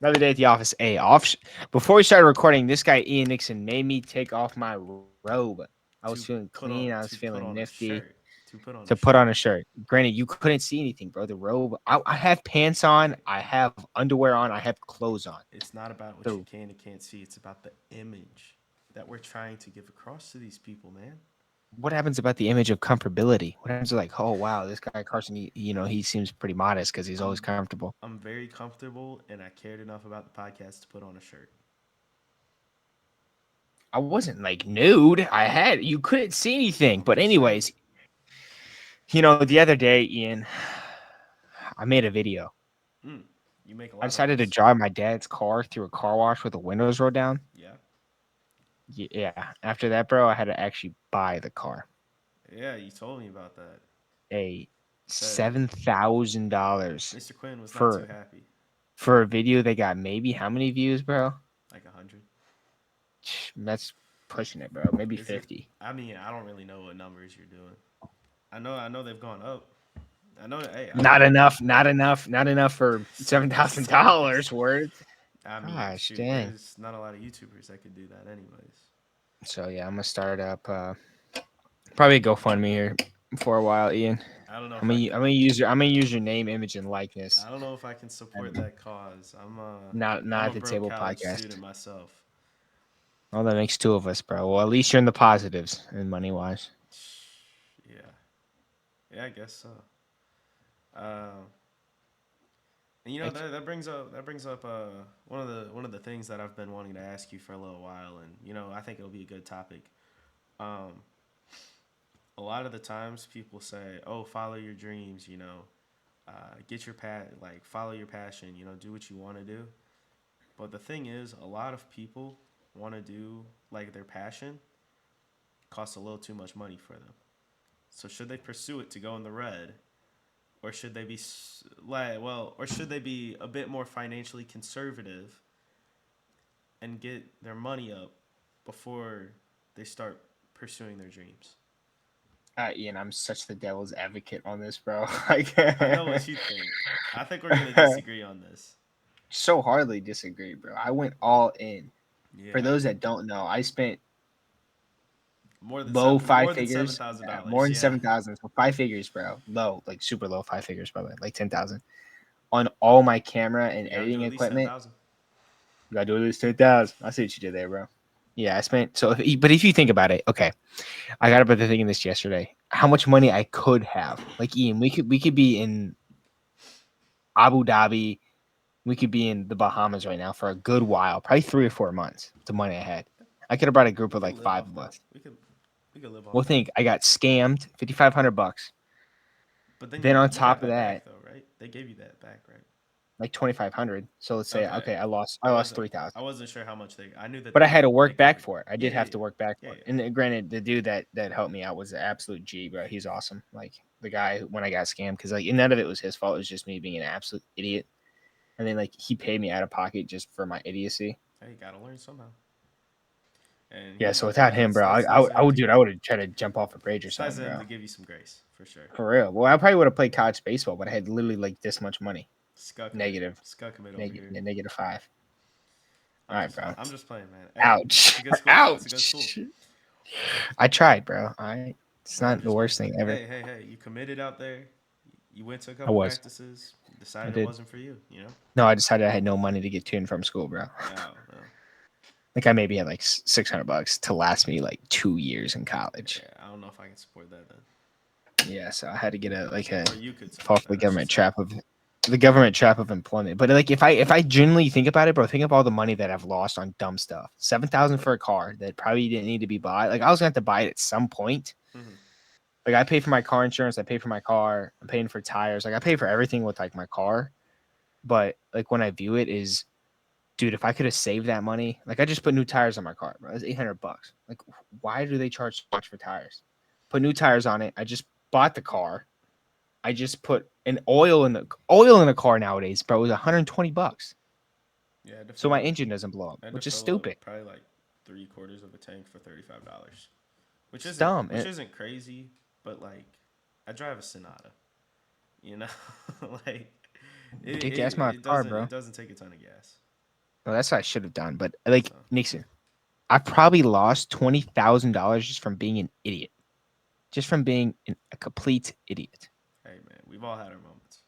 Another day at the office. Hey, before we started recording, this guy Ian Nixon made me take off my robe. I was to feeling clean. I was to put feeling on a nifty shirt. To put on to a put on shirt. a shirt. Granted, you couldn't see anything, bro. The robe. I have pants on. I have underwear on. I have clothes on. It's not about what The you can and can't see. It's about the image that we're trying to give across to these people, man. what happens about the image of comfortability? What happens to like, oh wow, this guy Karson, he seems pretty modest because he's always I'm comfortable. I'm very comfortable, and I cared enough about the podcast to put on a shirt. I wasn't like nude. You couldn't see anything. I'm But just saying. anyways, the other day, Ian, I made a video. Mm, you make a I lot of decided to those. drive my dad's car through a car wash with the windows rolled down. Yeah. Yeah. After that, bro, I had to actually buy the car. Yeah, you told me about that. A You said $7,000 Mr. Quinn was not too for happy. for a video that got maybe how many views, bro? Like 100. That's pushing it, bro. Maybe Is it? 50. I mean, I don't really know what numbers you're doing. I know they've gone up. I know. Hey, I Not know. enough. Not enough. Not enough for $7,000. $7,000 worth. I mean, Gosh, shoot, dang. there's not a lot of YouTubers that could do that, anyways. So yeah, I'm gonna start up probably a GoFundMe here for a while, Ian. I don't know I'm if gonna I I'm can. gonna use your name, image, and likeness, I don't know if I can support and that cause. not I'm at a the broke table college podcast. student myself. Well, that makes two of us, bro. Well, at least you're in the positives in money wise. Yeah, yeah, I guess so. Um, and Like, that brings up one of the things that I've been wanting to ask you for a little while, and I think it'll be a good topic. Um, a lot of the times people say, "Oh, follow your dreams," get your follow your passion, do what you want to do. But the thing is, a lot of people want to do like their passion costs a little too much money for them. So should they pursue it to go in the red, or should they be or should they be a bit more financially conservative and get their money up before they start pursuing their dreams? Ian, I'm such the devil's advocate on this, bro. Like, I know what you think. I think we're gonna disagree on this. so hardly disagree, bro. I went all in. For Yeah, those that don't know, I spent low five more than seven figures, thousand more dollars. than Yeah, 7,000, so 5 figures, bro. Low, like super low 5 figures, probably like 10,000 on all my camera and you got to do editing at least ten equipment. thousand. You gotta do at least 10,000. I see what you did there, bro. Yeah, I spent but if you think about it, okay, I got up at the thinking this yesterday. How much money I could have, like Ian, we could be in Abu Dhabi, we could be in the Bahamas right now for a good while, probably 3 or 4 months. The money I had, I could have brought a group We of could like live five off of that. us. We could live We'll off that. think I got scammed, $5,500. But then Then on you got top of that back that, though, right? They gave you that back, right? like 2,500. So let's say Okay. okay, I I lost wasn't 3,000. I wasn't sure how much they. I knew that But I had to they work gave back you. for it. I Yeah, did yeah, have to yeah, work back yeah, for it. yeah. And granted, the dude that helped me out was an absolute G, bro. He's awesome. Like the guy when I got scammed, because like none of it was his fault. It was just me being an absolute idiot. And then like he paid me out of pocket just for my idiocy. Hey, you gotta learn somehow. And Yeah. So without him, it's bro, nice of I him would to dude, I would have tried to jump off a bridge or it's nice something, of him bro. to give you some grace for sure. For real. Well, I probably would have played college baseball, but I had literally like this much money. Negative, Skuck him it over here. negative five. All right, bro. I'm just playing, man. Hey, it's Ouch. a good school. It's a good school. Ouch. I tried, bro. All right. It's I'm not the just playing. worst thing ever. Hey! You committed out there. You went to a I couple was. practices. I Decided it did. wasn't for you. No, I decided I had no money to get to and from school, bro. Oh no. Like I maybe had like $600 to last me like 2 years in college. Yeah, I don't know if I can support that then. Yeah, so I had to get a Or you could fall support for the that, I should government say. trap of employment. But like if I genuinely think about it, bro, think of all the money that I've lost on dumb stuff. 7,000 for a car that probably didn't need to be bought. Like I was gonna have to buy it at some point. Hmm. Like I pay for my car insurance, I pay for my car, I'm paying for tires, like I pay for everything with like my car. But like when I view it is, dude, if I could have saved that money, like I just put new tires on my car, bro. It's $800. Like, why do they charge so much for tires? Put new tires on it. I just bought the car. I just put an oil in the car nowadays, bro. It was $120. Yeah, I had to So fill my up. engine doesn't blow up, I had to which is fill up stupid. probably like 3/4 of a tank for $35, which It's isn't dumb. which isn't crazy, but like I drive a Sonata, you know, like Get gas my car, it bro. doesn't take a ton of gas. Well, that's what I should have done. But like So Nixon, I probably lost $20,000 just from being an idiot, just from being a complete idiot. hey man, we've all had our moments.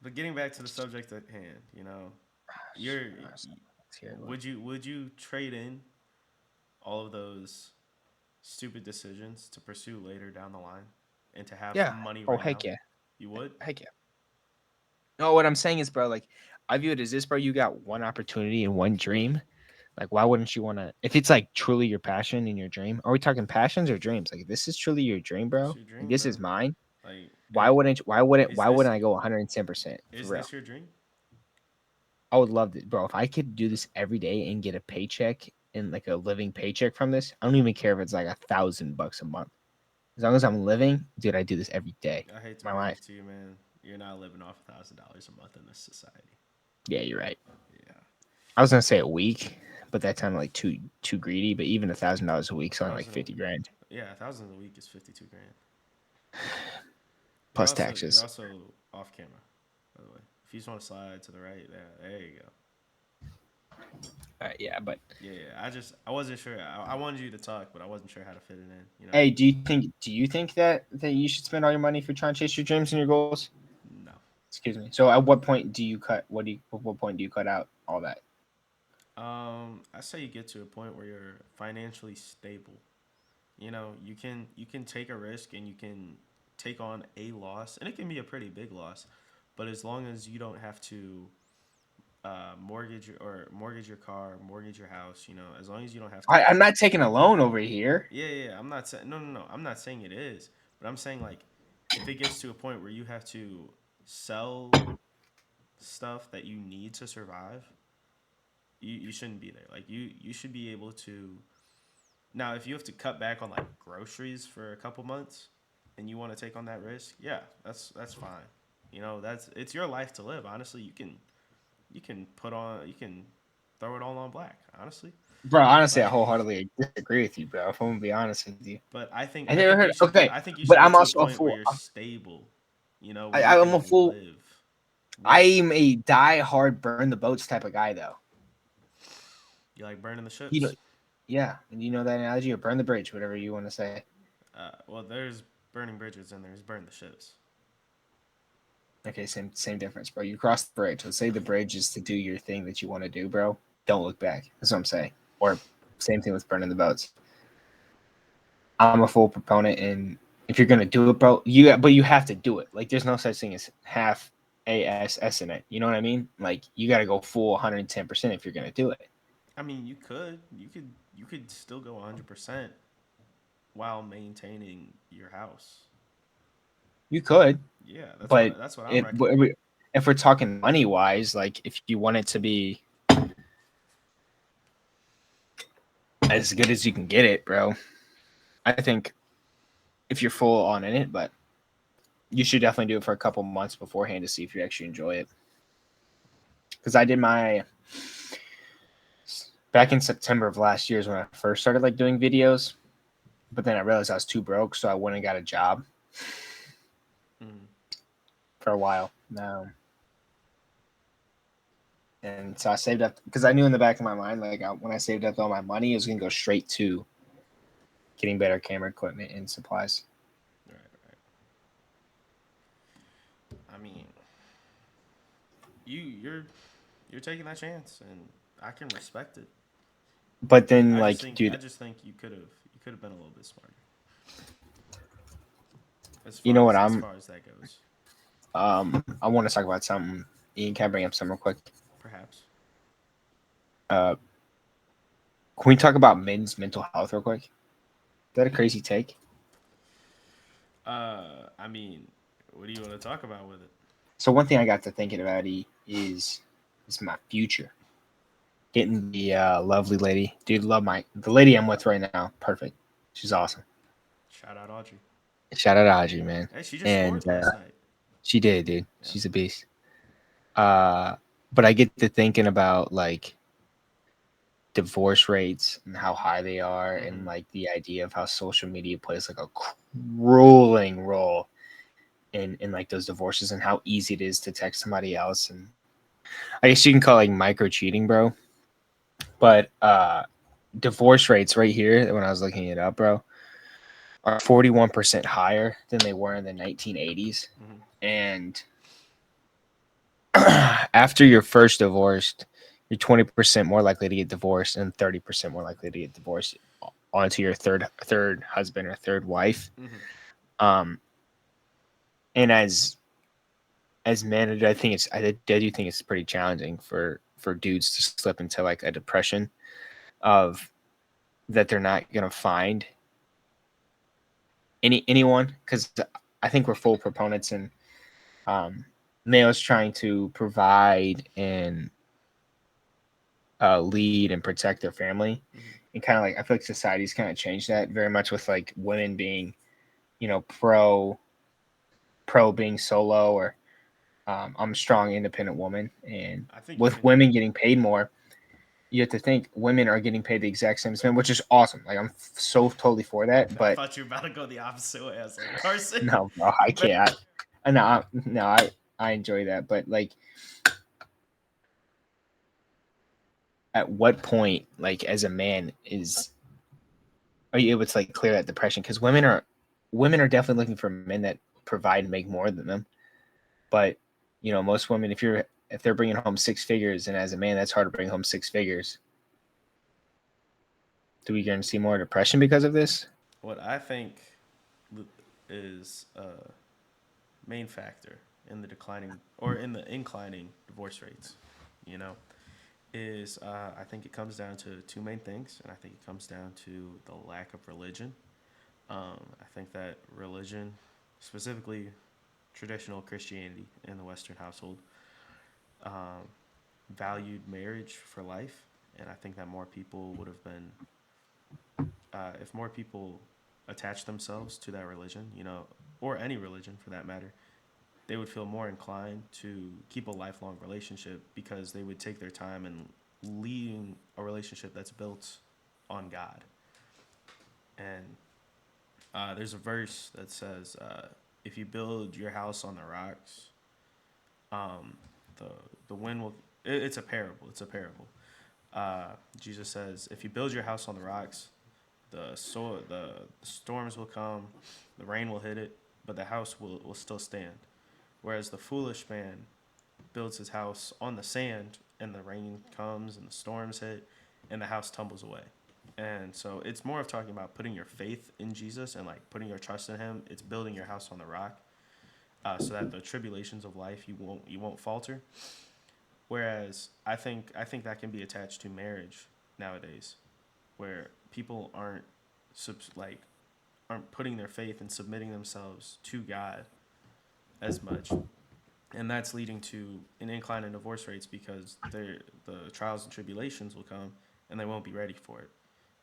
But getting back to the subject at hand, you're Let's hear it. would you trade in all of those stupid decisions to pursue later down the line and to have Yeah. money Oh right heck now? yeah, You would? heck yeah. No, what I'm saying is, bro, like I view it as this, bro. You got one opportunity and one dream. Like, why wouldn't you want to? If it's like truly your passion and your dream, are we talking passions or dreams? Like, if this is truly your dream, It's bro. your Like, dream, this bro. is mine. Like, Why wouldn't? Why wouldn't? is Why this wouldn't I go 110% for is real? this your dream? I would love it, bro. If I could do this every day and get a paycheck and like a living paycheck from this, I don't even care if it's like $1,000 a month. As long as I'm living, dude, I do this every day. I hate to My break life. it to you, man. You're not living off $1,000 a month in this society. Yeah, you're right. Yeah, I was gonna say a week, but that sounded like too greedy. But even $1,000 a week, is only like thousand. 50 grand Yeah, 1,000 a week is 52 grand. You're plus also you're taxes. also off camera, by the way. If you just want to slide to the right, there you go. Yeah, but Yeah. I wasn't sure. I wanted you to talk, but I wasn't sure how to fit it in. hey, do you think that you should spend all your money for trying to chase your dreams and your goals? No. Excuse me. So at what point do you cut? What point do you cut out all that? I say you get to a point where you're financially stable. You can take a risk and you can take on a loss, and it can be a pretty big loss, but as long as you don't have to mortgage your car, mortgage your house, as long as you don't have to. I'm not taking a loan over here. Yeah. I'm not saying no. I'm not saying it is, but I'm saying like if it gets to a point where you have to sell stuff that you need to survive, you shouldn't be there. Like you should be able to. Now, if you have to cut back on like groceries for a couple months, and you want to take on that risk, yeah, that's fine. That's it's your life to live. Honestly, you can throw it all on black. Honestly, Bro, honestly, but I wholeheartedly disagree with you, bro. If I'm gonna be honest with you, but I think I I never think heard. you should get Okay, I think you but should get I'm to a also a point where fool. you're stable. Where you I'm a can fool. live with. I'm a die hard burn the boats type of guy, though. You like burning the You know, ships. yeah. And you know that analogy, or burn the bridge, whatever you want to say. Well, there's burning bridges and there's burn the ships. Okay, same difference, bro. You cross the bridge. Let's say the bridge is to do your thing that you want to do, bro. Don't look back. That's what I'm saying. Or same thing with burning the boats. I'm a full proponent, and if you're gonna do it, bro, you have to do it. Like there's no such thing as half ASS in it. You know what I mean? Like you got to go full 110% if you're gonna do it. I mean, you could still go 100% while maintaining your house. You could, Yeah, but that's what I'm if recommending. if we're talking money wise, like if you want it to be as good as you can get it, bro, I think if you're full on in it, but you should definitely do it for a couple months beforehand to see if you actually enjoy it. Because I did my back in September of last year is when I first started like doing videos, but then I realized I was too broke, so I went and got a job Mm. for a while now. And so I saved up because I knew in the back of my mind, like when I saved up all my money, it was gonna go straight to getting better camera equipment and supplies. Right, right. I mean, you're taking that chance, and I can respect it. But I, then, I just like, think I dude, just think you could have been a little bit smarter as you far know as what? as I'm far as that goes. I want to talk about something. Ian, can I bring up something real quick? Perhaps. Uh, can we talk about men's mental health real quick? Is that a crazy take? I mean, what do you want to talk about with it? So one thing I got to thinking about is my future. Getting the lovely lady, dude. Love the lady I'm with right now. Perfect. She's awesome. Shout out Audrey. Shout out Audrey, man. Hey, she just And scored last night. she did, dude. Yeah. She's a beast. Uh, but I get to thinking about like divorce rates and how high they are, and Mm-hmm. like the idea of how social media plays like a crueling role in like those divorces and how easy it is to text somebody else. And I guess you can call it like micro cheating, bro. But divorce rates right here, when I was looking it up, bro, are 41% higher than they were in the 1980s. Mm-hmm. And after you're first divorced, you're 20% more likely to get divorced and 30% more likely to get divorced onto your third husband or third wife. Mm-hmm. Um, and as men, I do think it's pretty challenging for dudes to slip into like a depression of that they're not gonna find anyone, because I think we're full proponents and um, males trying to provide and lead and protect their family, Mm-hmm. and kind of like I feel like society's kind of changed that very much with like women being, pro being solo, or I'm a strong independent woman, and I think you with can. women getting paid more, you have to think women are getting paid the exact same as men, which is awesome. Like I'm so totally for that, I but thought you were about to go the opposite way. I was like, Karson, no, bro, I you better. can't. No, I enjoy that, but like, at what point, like as a man, are you able to like clear that depression? Because women are definitely looking for men that provide and make more than them. But most women, if they're bringing home six figures, and as a man, that's hard to bring home six figures. Do we going to see more depression because of this? What I think is a main factor in the declining or in the inclining divorce rates, you know, is I think it comes down to two main things, and I think it comes down to the lack of religion. I think that religion, specifically traditional Christianity in the Western household, um, valued marriage for life, and I think that more people would have been, if more people attach themselves to that religion, or any religion for that matter, they would feel more inclined to keep a lifelong relationship because they would take their time in leading a relationship that's built on God. And there's a verse that says, "If you build your house on the rocks, um, the the wind will." It's a parable. It's a parable. Jesus says, "If you build your house on the rocks, the storms will come, the rain will hit it, but the house will still stand. Whereas the foolish man builds his house on the sand, and the rain comes and the storms hit, and the house tumbles away." And so it's more of talking about putting your faith in Jesus and like putting your trust in Him. It's building your house on the rock, so that the tribulations of life you won't falter. Whereas I think that can be attached to marriage nowadays, where people like aren't putting their faith and submitting themselves to God as much, and that's leading to an incline in divorce rates because the trials and tribulations will come and they won't be ready for it,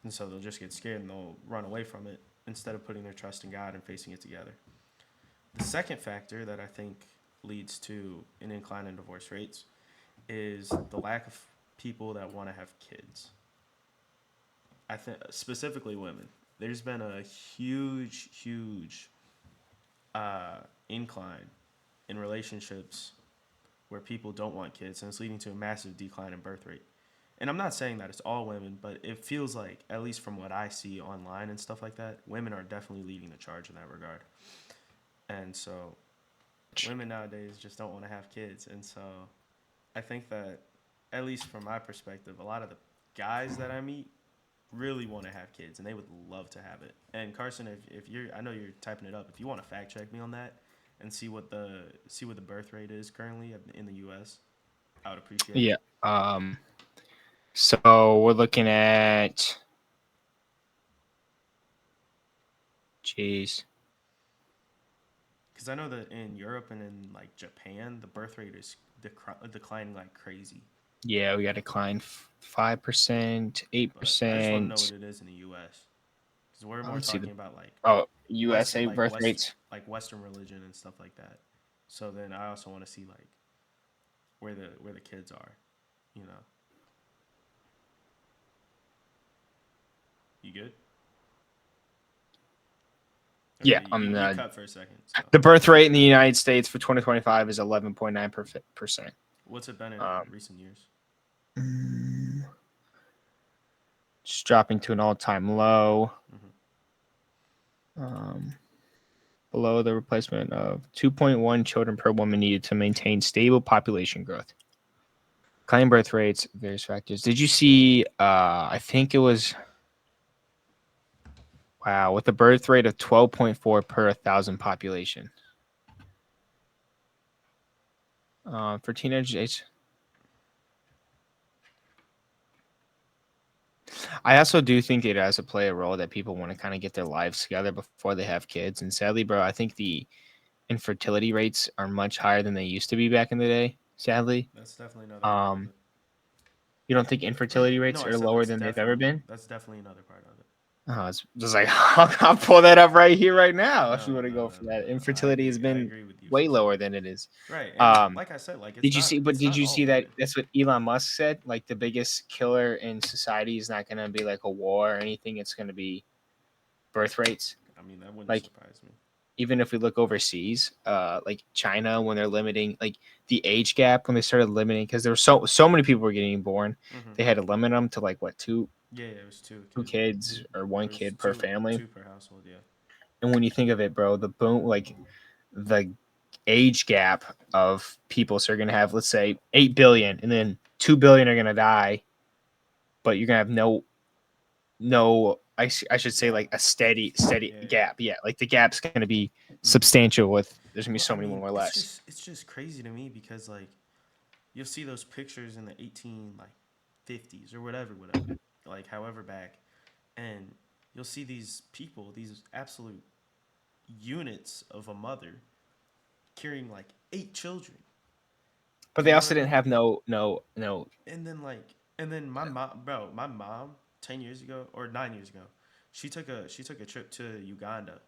and so they'll just get scared and they'll run away from it instead of putting their trust in God and facing it together. The second factor that I think leads to an incline in divorce rates is the lack of people that want to have kids. I think specifically women. There's been a huge incline in relationships where people don't want kids, and it's leading to a massive decline in birth rate. And I'm not saying that it's all women, but it feels like, at least from what I see online and stuff like that, women are definitely leading the charge in that regard. And so women nowadays just don't want to have kids. And so I think that, at least from my perspective, a lot of the guys that I meet really want to have kids and they would love to have it. And Karson, if you're, I know you're typing it up. If you want to fact check me on that and see what the birth rate is currently in the U.S., I would appreciate it. Yeah. So we're looking at, jeez. Because I know that in Europe and in like Japan, the birth rate is declining like crazy. Yeah, we got decline 5%, eight But I just want to know what percent. it is in the U.S. Because we're more Let's see talking the about like USA birth rates. Western religion and stuff like that. So then I also want to see like where the kids are. You know, you good? Yeah, Okay, you cut for a second. So the birth rate in the United States for 2025 is 11.9%. What's it been in Um, recent years? mm, just dropping to an all-time low. Hmm. Um, below the replacement of 2.1 children per woman needed to maintain stable population growth. Declining birth rates, various factors. Did you see? I think it was wow, with a birth rate of 12.4 per 1,000 population. For teenage age. I also do think it has to play a role that people want to kind of get their lives together before they have kids. And sadly, bro, I think the infertility rates are much higher than they used to be back in the day. Sadly, That's definitely another part of um, it. you don't think infertility No, rates I are said lower than they've ever been? that's definitely another part of it. It's just like I'll pull that up right here, right now. If you No, want to no, go no, for no, that, no. I infertility has agree. I been agree with you for way sure. lower than it is. Right, and Um, like I said, like did you see? But it's did not you all see that? women. That's what Elon Musk said. Like the biggest killer in society is not going to be like a war or anything. It's going to be birth rates. I mean, that wouldn't Like surprise me. even if we look overseas, like China, when they're limiting like the age gap when they started limiting because there were so many people were getting born, Hmm. they had to limit them to like what Yeah, yeah, it was two kids or one There was kid per family. two per household. Yeah. And when you think of it, bro, the boom like the age gap of people, so you're gonna have let's say 8 billion, and then 2 billion are gonna die, but you're gonna have I should say like Gap. a steady Yeah, yeah. gap. Yeah, like the gap's gonna be Hmm. substantial with there's gonna be Well, so I many mean, more less. it's just crazy to me because like you'll see those pictures in the 18 like 50s or whatever, like however back, and you'll see these people, these absolute units of a mother carrying like 8 children. But You they know what also I didn't mean? have no. And then like and then my mom, bro, my mom 10 years ago or 9 years ago, she took a trip to Uganda.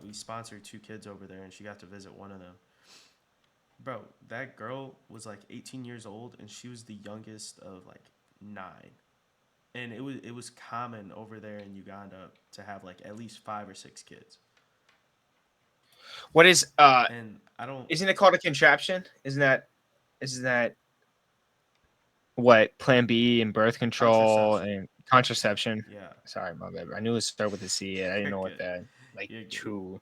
We sponsored two kids over there, and she got to visit one of them. Bro, that girl was like 18 years old, and she was the youngest of like nine. And it was common over there in Uganda to have like at least 5 or 6 kids. What is And I don't isn't it called a contraption? Isn't that what Plan B and birth control contraception, and contraception? yeah, Sorry, my bad. I knew it started with a C. I didn't you're know what good, that like you're good. true.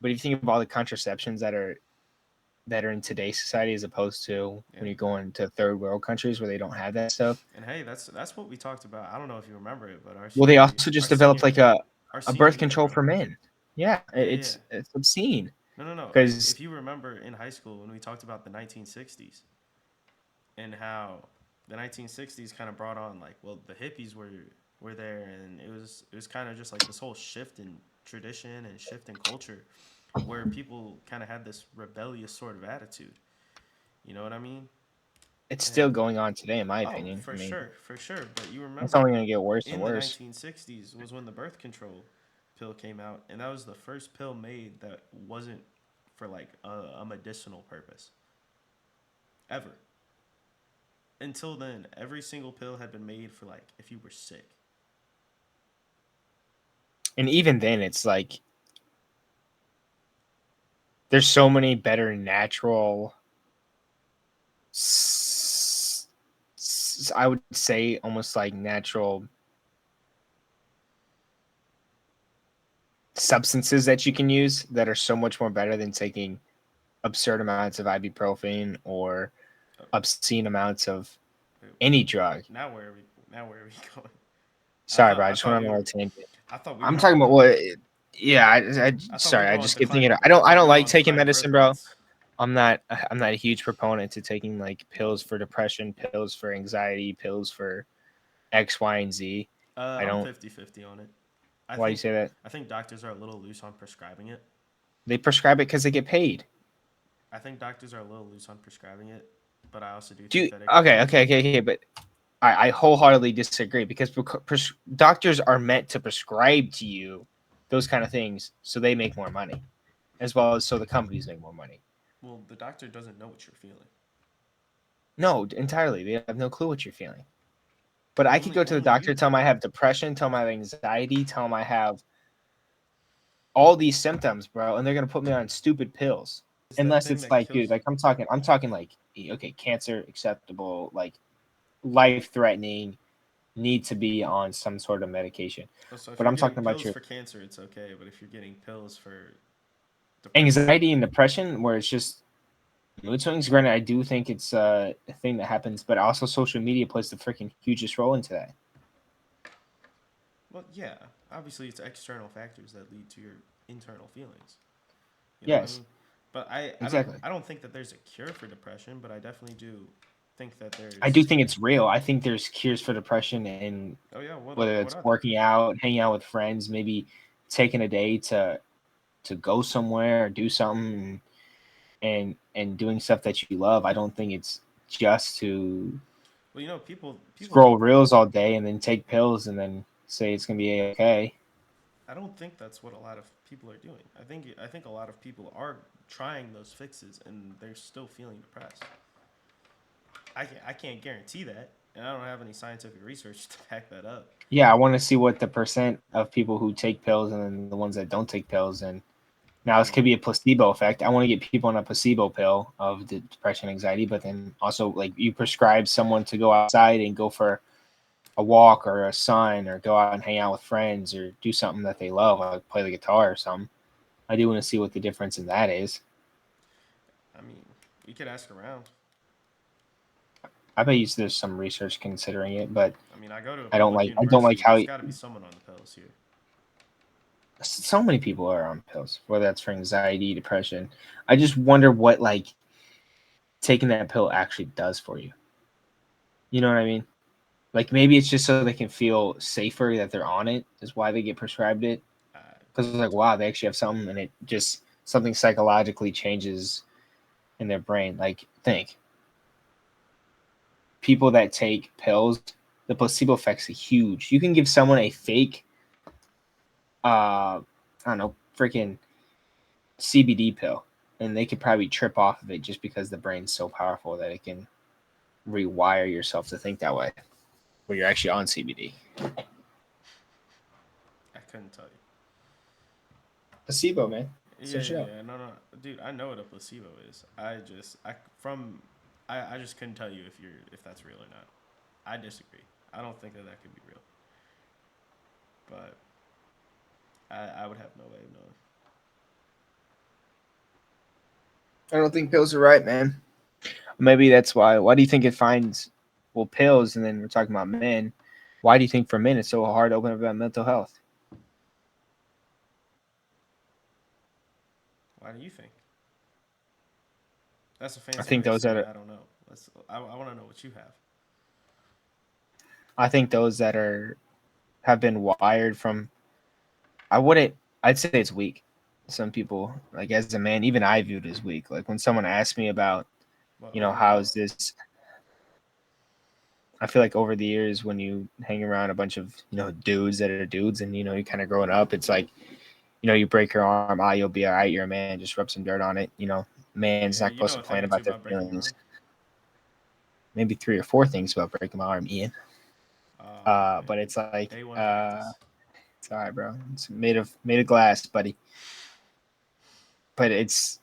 But if you think of all the contraceptions that are in today's society as opposed to Yeah. when you're going to third world countries where they don't have that stuff. And hey, that's what we talked about. I don't know if you remember it, but Well, they also just developed like our a senior birth year, control bro. for men. Yeah, Yeah, yeah, yeah. it's obscene No, no, no. because If you remember in high school when we talked about the 1960s and how the 1960s kind of brought on like, well, the hippies were there, and it was kind of just like this whole shift in tradition and shift in culture, where people kind of had this rebellious sort of attitude. You know what I mean? it's still And going on today, in my oh, opinion. I mean, for sure. But you it's remember only going to get worse and in the worse. 1960s was when the birth control pill came out, and that was the first pill made that wasn't for like a medicinal purpose ever. Until then, every single pill had been made for like if you were sick. And even then, it's like there's so many better natural. I would say almost like natural substances that you can use that are so much more better than taking absurd amounts of ibuprofen or Uh, obscene amounts of wait, any drug. now where are we? Now where are we going? Sorry, bro. I just went on a tangent. I thought we I'm were talking going about on. what? Yeah, I thought we sorry. were I going just keep thinking. I we don't were like going taking declining birth medicine, bro. rates. I'm not a huge proponent to taking like pills for depression, pills for anxiety, pills for X, Y, and Z. I I'm don't. 50-50 on it. I Why do you think say that? I think doctors are a little loose on prescribing it. They prescribe it because they get paid. I think doctors are a little loose on prescribing it, but I also do Do think you, that it can be okay, but I wholeheartedly disagree because doctors are meant to prescribe to you those kind of things so they make more money, as well as so the companies make more money. well. The doctor doesn't know what you're feeling. No, entirely. They have no clue what you're feeling. But I could go to the Only you doctor, tell do. him I have depression, tell him I have anxiety, tell him I have all these symptoms, bro, and they're gonna put me on stupid pills. Is that Unless thing it's that like, dude, kills you. like I'm talking like okay, cancer acceptable, like life threatening, need to be on some sort of medication. Oh, so if But you're I'm getting talking about pills your for cancer, it's okay. But if you're getting pills for depression, anxiety and depression, where it's just mood swings. Granted, I do think it's a thing that happens, but also social media plays the freaking hugest role into that. well, yeah, obviously it's external factors that lead to your internal feelings. You know what I Yes, mean? But exactly. I don't think that there's a cure for depression, but I definitely do think that I do there's. think it's real. I think there's cures for depression, and Oh yeah, whether what it's are they? working out, hanging out with friends, maybe taking a day to go somewhere or do something, and doing stuff that you love. I don't think it's just to Well, people. scroll reels all day and then take pills and then say it's gonna be okay. I don't think that's what a lot of people are doing. I think a lot of people are trying those fixes and they're still feeling depressed. I can't guarantee that, and I don't have any scientific research to back that up. Yeah, I want to see what the percent of people who take pills and then the ones that don't take pills. And now I this could mean, be a placebo effect. I want to get people on a placebo pill of the depression, anxiety, but then also like you prescribe someone to go outside and go for a walk or a sun or go out and hang out with friends or do something that they love, like play the guitar or something. I do want to see what the difference in that is. I mean, we could ask around. I bet you there's some research considering it, but I mean, I go to a I don't public like I don't like university. how There's got to be someone on the pills here. so many people are on pills, whether that's for anxiety, depression. I just wonder what like taking that pill actually does for you. You know what I mean? Like maybe it's just so they can feel safer that they're on it is why they get prescribed it. I Because it's like couldn't. wow, they actually have something, and it just something psychologically changes in their brain. Like think people that take pills, the placebo effect's huge. You can give someone a fake, I don't know, freaking CBD pill, and they could probably trip off of it just because the brain's so powerful that it can rewire yourself to think that way when you're actually on CBD. I couldn't tell you. Placebo, man. Yeah, Search yeah, it up. yeah. No, no, dude. I know what a placebo is. I from, I just couldn't tell you if that's real or not. I disagree. I don't think that that could be real. But I would have no way of knowing. I don't think pills are right, man. Maybe that's why. Why do you think it finds well pills, and then we're talking about men? Why do you think for men it's so hard to open up about mental health? Why do you think? That's a I fancy think way of those that saying are I don't know. I want to know what you have. I think those that are have been wired from I wouldn't I'd say it's weak. Some people like as a man, even I viewed as weak. Like when someone asked me about, Well, you know, overall, how's this I feel like over the years when you hang around a bunch of, dudes that are dudes and you kind of growing up, it's like, you break your arm, you'll be all right, you're a man, just rub some dirt on it, man's not you supposed know to a thing complain or two about their about breaking your feelings. arm. Maybe three or four things about breaking my arm, Ian. Oh But man, it's like, day one practice. it's all right, bro. It's made of glass, buddy. But it's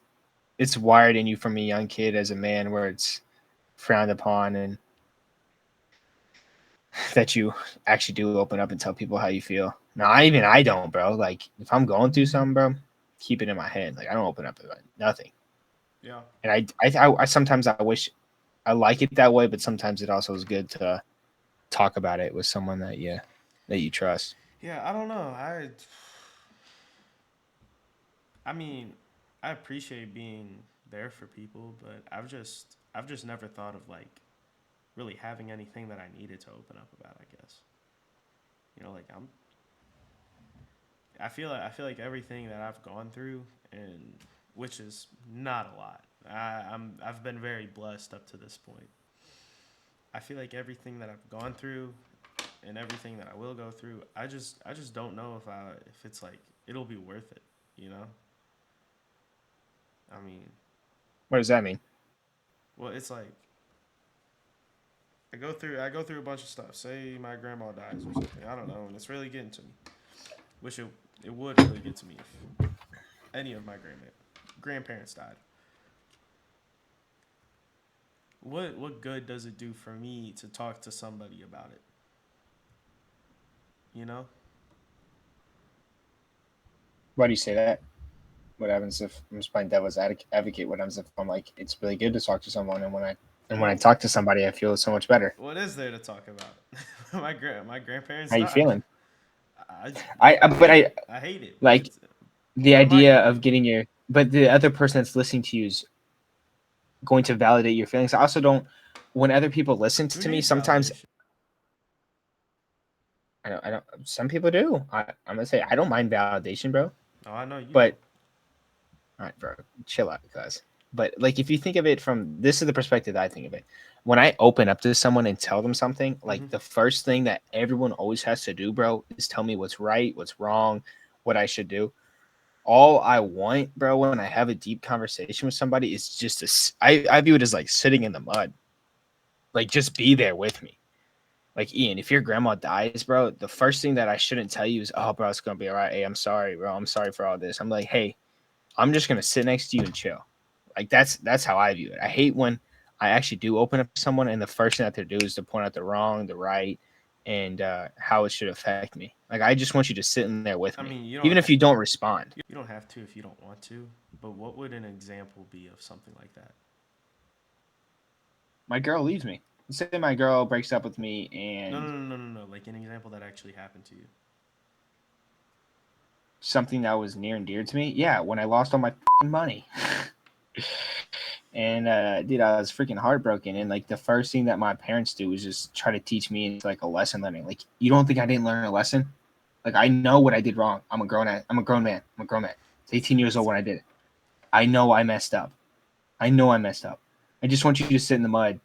wired in you from a young kid as a man, where it's frowned upon, and that you actually do open up and tell people how you feel. Now, I don't, bro. Like if I'm going through something, bro, keep it in my head. Like I don't open up about nothing. Yeah, And I sometimes I wish I like it that way, but sometimes it also is good to talk about it with someone that you trust. yeah. I don't know. I mean, I appreciate being there for people, but I've just never thought of like really having anything that I needed to open up about. I guess like I feel like everything that I've gone through, and which is not a lot. I've been very blessed up to this point. I feel like everything that I've gone through and everything that I will go through, I just don't know if it's like it'll be worth it. You know, I mean, What does that mean? well, it's like I go through a bunch of stuff. Say my grandma dies or something. I don't know, and it's really getting to me. Wish it would really get to me if any of my grandparents died. What good does it do for me to talk to somebody about it? You know? Why do you say that? What happens if I'm just playing devil's advocate? What happens if I'm like, it's really good to talk to someone, and when I Well, talk to somebody, I feel so much better. what is there to talk about? My grandparents How you died. feeling? I, I I but hate it. I hate it. like It's the what am I idea gonna of do? getting your, but the other person that's listening to you is going to validate your feelings. I also don't. When other people listen Who to me, needs sometimes validation? I don't. Some people do. I'm gonna say I don't mind validation, bro. Oh, I know you don't. But all right, bro, chill out, guys. But like, if you think of it from this is the perspective that I think of it. When I open up to someone and tell them something, like Hmm. the first thing that everyone always has to do, bro, is tell me what's right, what's wrong, what I should do. All I want, bro, when I have a deep conversation with somebody is just I view it as like sitting in the mud. Like, just be there with me. Like, Ian, if your grandma dies, bro, the first thing that I shouldn't tell you is, oh, bro, it's gonna be all right. Hey, I'm sorry, bro. I'm sorry for all this. I'm like, hey, I'm just gonna sit next to you and chill. Like, that's how I view it. I hate when I actually do open up to someone and the first thing that they do is to point out the wrong, the right, and how it should affect me. Like, I just want you to sit in there with I me, mean, even if you don't respond. you don't have to if you don't want to. But what would an example be of something like that? My girl leaves me. Let's say my girl breaks up with me No, no, and no, no, no, no. Like an example that actually happened to you. something that was near and dear to me. Yeah, when I lost all my money. And dude, I was freaking heartbroken. And like the first thing that my parents do is just try to teach me into like a lesson learning. Like, you don't think I didn't learn a lesson? Like, I know what I did wrong. I'm a grown man. I'm a grown man. I was 18 years old when I did it. I know I messed up. I know I messed up. I just want you to sit in the mud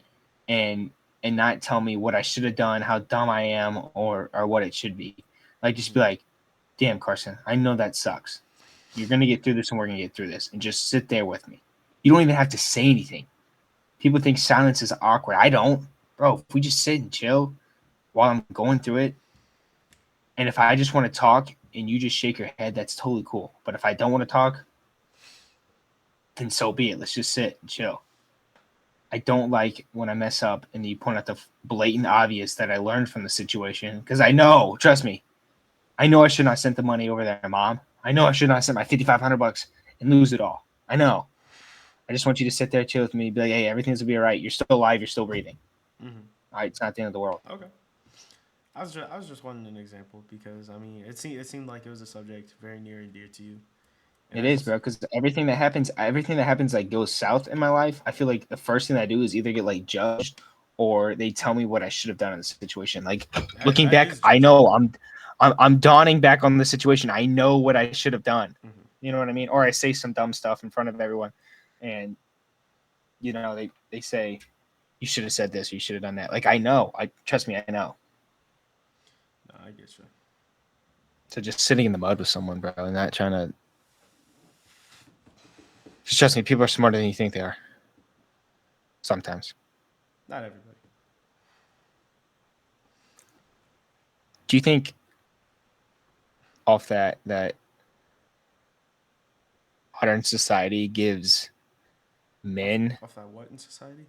and not tell me what I should have done, how dumb I am, or what it should be. Like, just be Hmm. like, damn, Karson, I know that sucks. You're gonna get through this, and we're gonna get through this, and just sit there with me. You don't even have to say anything. People think silence is awkward. I don't, bro. If we just sit and chill while I'm going through it, and if I just want to talk and you just shake your head, that's totally cool. But if I don't want to talk, then so be it. Let's just sit and chill. I don't like when I mess up and you point out the blatant obvious that I learned from the situation, because I know, trust me, I know I should not have sent the money over there, mom. I know I should not have sent my $5,500 and lose it all. I know. I just want you to sit there, chill with me, be like, hey, everything's gonna be all right. You're still alive. You're still breathing. Hmm. All right, it's not the end of the world. Okay. I was just wanting an example because I mean it seemed like it was a subject very near and dear to you, and It I is, just bro. Because everything that happens like goes south in my life. I feel like the first thing I do is either get like judged or they tell me what I should have done in the situation. Like, looking that back, is I judgment. know I'm dawning back on the situation. I know what I should have done. Hmm. You know what I mean? Or I say some dumb stuff in front of everyone, and they say you should have said this, or you should have done that. Like, I know. I trust me. I know. No, I get you. So just sitting in the mud with someone, bro, and not trying to. Just trust me. People are smarter than you think they are. Sometimes. Not everybody. Do you think off that modern society gives men Off that what in society?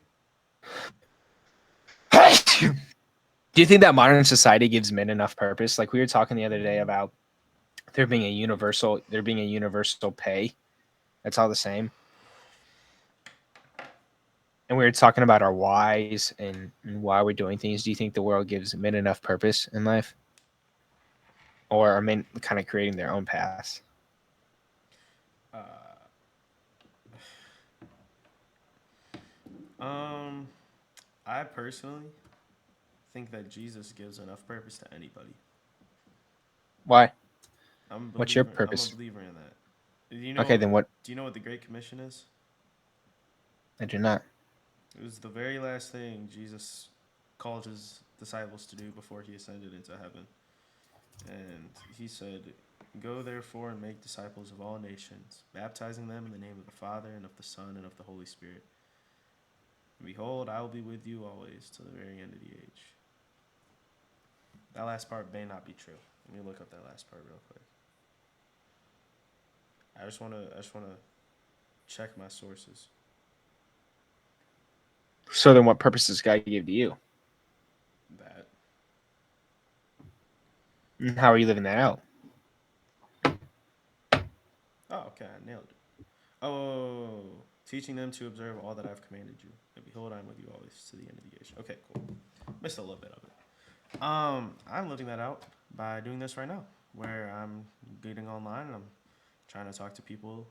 do you think that modern society gives men enough purpose? Like, we were talking the other day about there being a universal pay that's all the same, and we were talking about our whys and why we're doing things. Do you think the world gives men enough purpose in life, or are men kind of creating their own paths? Uh, um, I personally think that Jesus gives enough purpose to anybody. Why? I'm a What's your believer. I'm a purpose? believer in that. Okay, then what? Do you know what the Great Commission is? I do not. It was the very last thing Jesus called his disciples to do before he ascended into heaven. And he said, "Go therefore and make disciples of all nations, baptizing them in the name of the Father and of the Son and of the Holy Spirit. And behold, I will be with you always to the very end of the age." That last part may not be true. Let me look up that last part real quick. I just wanna check my sources. So then, what purpose does God give to you? That. And how are you living that out? Oh, okay, I nailed it. Oh, teaching them to observe all that I've commanded you. And behold, I'm with you always to the end of the age. Okay, cool. Missed a little bit of it. I'm living that out by doing this right now, where I'm getting online and I'm trying to talk to people,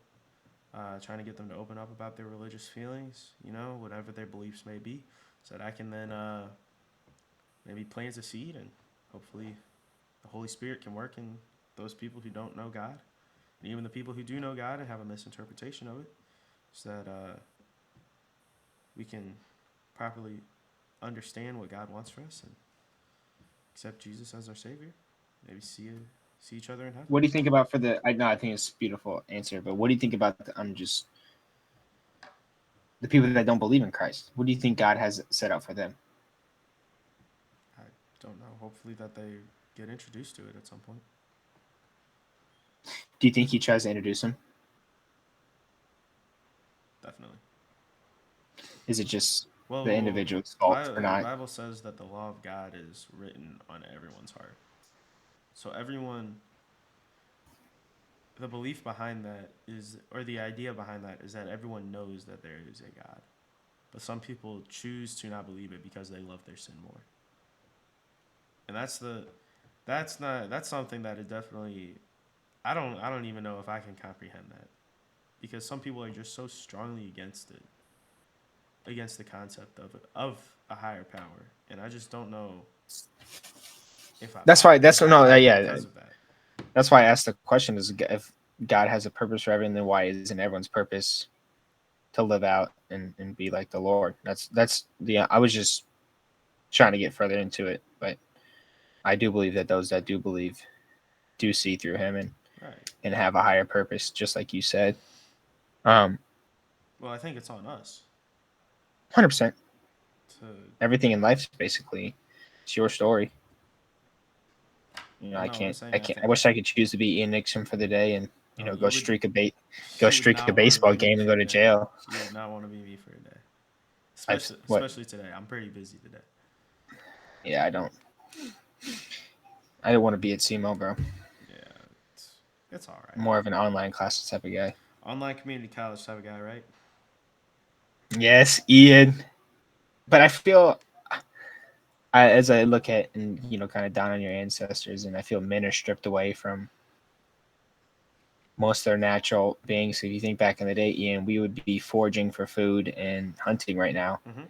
trying to get them to open up about their religious feelings, whatever their beliefs may be, so that I can then maybe plant a seed and hopefully the Holy Spirit can work in those people who don't know God, and even the people who do know God and have a misinterpretation of it, so that we can properly understand what God wants for us and accept Jesus as our Savior. Maybe see each other in heaven. What do you think about for the? I know I think it's a beautiful answer, but what do you think about just the people that don't believe in Christ? What do you think God has set out for them? I don't know. Hopefully that they get introduced to it at some point. Do you think He tries to introduce them? Definitely. Is it just the Well, individual's fault for the not? Bible says that the law of God is written on everyone's heart. So everyone, the belief behind that is, or the idea behind that is that everyone knows that there is a God, but some people choose to not believe it because they love their sin more. And that's something that is definitely, I don't even know if I can comprehend that, because some people are just so strongly against it, against the concept of a higher power, and I just don't know if I That's buy why. That's if I no. buy it Yeah, because of that. that's why I asked the question: is if God has a purpose for everything, then why isn't everyone's purpose to live out and be like the Lord? That's the. I was just trying to get further into it, but I do believe that those that do believe do see through Him Right. and have a higher purpose, just like you said. Well, I think it's on us 100%. to. Everything in life is basically it's your story. You know, Well, I no, I'm can't. saying I I can't. I think. wish I could choose to be Ian Nixon for the day and Oh, go you would. streak go You would streak a not want to baseball be me game and for go a to day. jail. You would not want to be me for a day. I've Especially what? especially today. I'm pretty busy today. Yeah, I don't. I don't want to be at SEMO, bro. Yeah, it's all right. More of an online classes type of guy. Online community college type of guy, right? Yes, Ian. But I feel as I look at and kind of down on your ancestors, and I feel men are stripped away from most of their natural beings. So if you think back in the day, Ian, we would be foraging for food and hunting right now. Mm-hmm.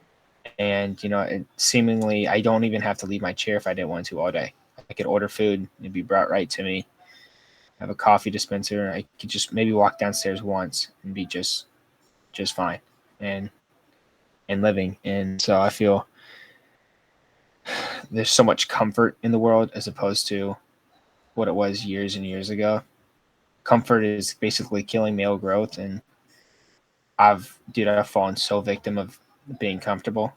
And seemingly, I don't even have to leave my chair if I didn't want to all day. I could order food; it'd be brought right to me. I have a coffee dispenser. I could just maybe walk downstairs once and be just fine, and living. And so I feel there's so much comfort in the world as opposed to what it was years and years ago. Comfort is basically killing male growth, and I've fallen so victim of being comfortable,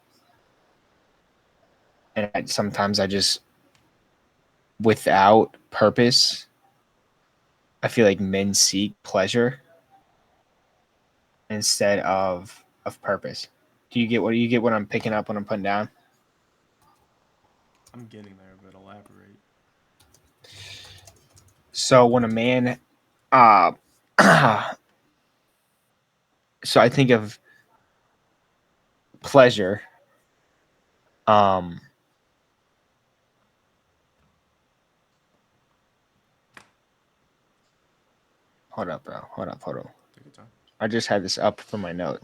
and sometimes I just without purpose. I feel like men seek pleasure instead of purpose. Do you get what I'm picking up when I'm putting down? I'm getting there, but elaborate. So when a man, uh, so I think of pleasure. Um, hold up, bro. Hold up, hold up. Take your time. I just had this up from my note.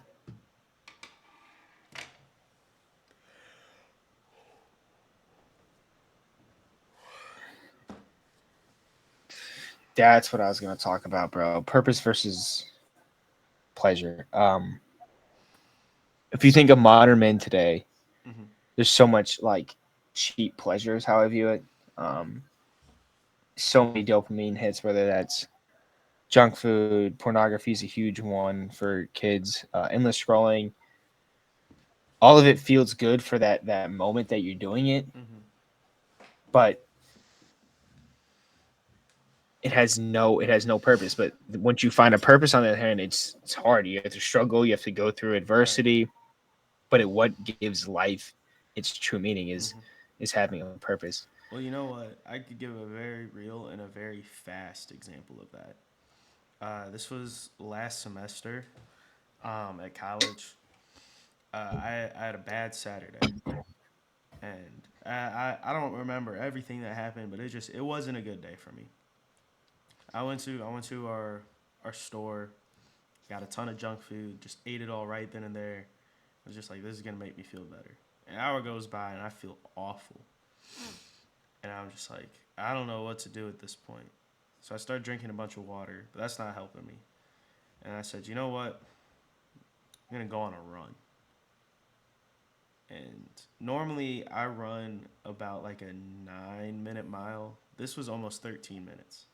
That's what I was gonna talk about, bro. Purpose versus pleasure. If you think of modern men today, Mm-hmm. there's so much like cheap pleasures. How I view it. Um, so many dopamine hits, whether that's junk food, pornography is a huge one for kids. Endless scrolling, all of it feels good for that moment that you're doing it, Mm-hmm. but it has no purpose. But once you find a purpose on the other hand, it's hard. You have to struggle. You have to go through Right. adversity. but what gives life its true meaning Hmm. is having a purpose. Well, you know what? I could give a very real and a very fast example of that. This was last semester at college. I had a bad Saturday, and I don't remember everything that happened, but it wasn't a good day for me. I went to our store, got a ton of junk food, just ate it all right then and there. I was just like, this is gonna make me feel better. An hour goes by and I feel awful, and I'm just like, I don't know what to do at this point. So I started drinking a bunch of water, but that's not helping me. And I said, you know what? I'm gonna go on a run. And normally I run about like a 9 minute mile. This was almost 13 minutes.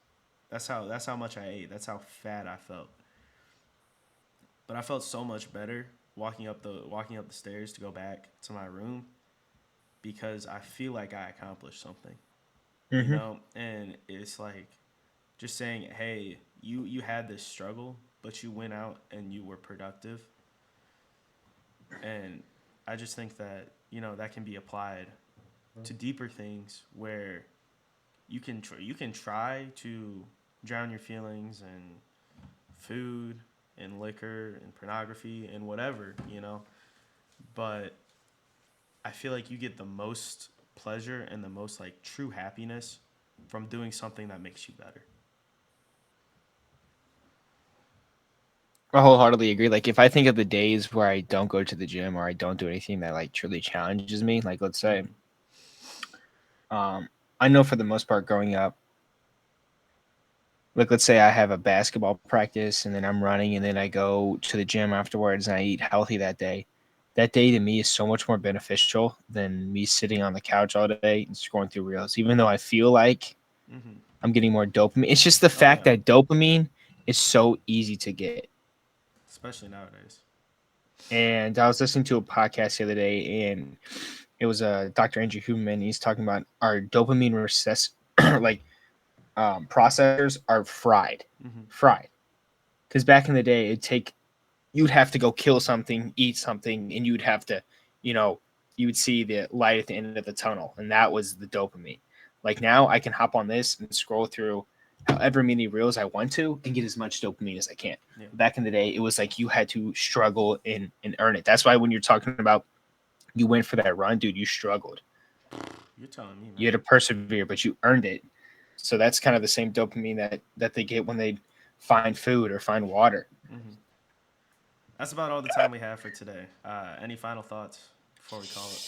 That's how much I ate. That's how fat I felt. But I felt so much better walking up the stairs to go back to my room because I feel like I accomplished something. You Hmm. know, and it's like just saying, "Hey, you had this struggle, but you went out and you were productive." And I just think that, that can be applied to deeper things where you can try to drown your feelings in food and liquor and pornography and whatever. But I feel like you get the most pleasure and the most like true happiness from doing something that makes you better. I wholeheartedly agree. Like if I think of the days where I don't go to the gym or I don't do anything that like truly challenges me, like let's say, Mm-hmm. um, I know for the most part growing up, like let's say I have a basketball practice and then I'm running and then I go to the gym afterwards and I eat healthy that day. That day to me is so much more beneficial than me sitting on the couch all day and scrolling through reels. Even though I feel like Mm-hmm. I'm getting more dopamine, it's just the Oh fact yeah, that dopamine is so easy to get. especially nowadays. And I was listening to a podcast the other day, and it was Dr. Andrew Huberman. He's talking about our dopamine like processors are Mm-hmm. fried. Because back in the day, you'd have to go kill something, eat something, and you'd have to, you know, you would see the light at the end of the tunnel, and that was the dopamine. Like now, I can hop on this and scroll through however many reels I want to and get as much dopamine as I can. Yeah, Back in the day, it was like you had to struggle and earn it. That's why when you're talking about you went for that run, dude, you struggled. you're telling me, You had man. to persevere, but you earned it. So that's kind of the same dopamine that they get when they find food or find water. Mm-hmm. That's about all the time we have for today. Any final thoughts before we call it?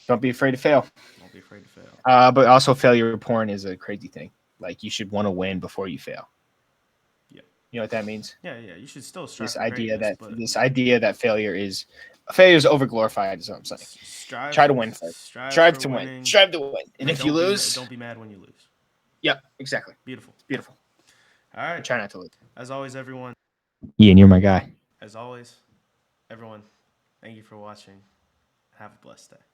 Don't be afraid to fail. Don't be afraid to fail. But also, failure porn is a crazy thing. Like you should want to win before you fail. Yeah, You know what that means? yeah, yeah. You should still strive This for idea greatness, that but this idea that failure is overglorified is what I'm saying. Try to win first. strive Strive for to win. winning, Strive to win. And and if you lose, don't be mad when you lose. yep, exactly. Beautiful. It's beautiful. All I right. try not to lose. As always, everyone. Ian, you're my guy. As always, everyone. Thank you for watching. Have a blessed day.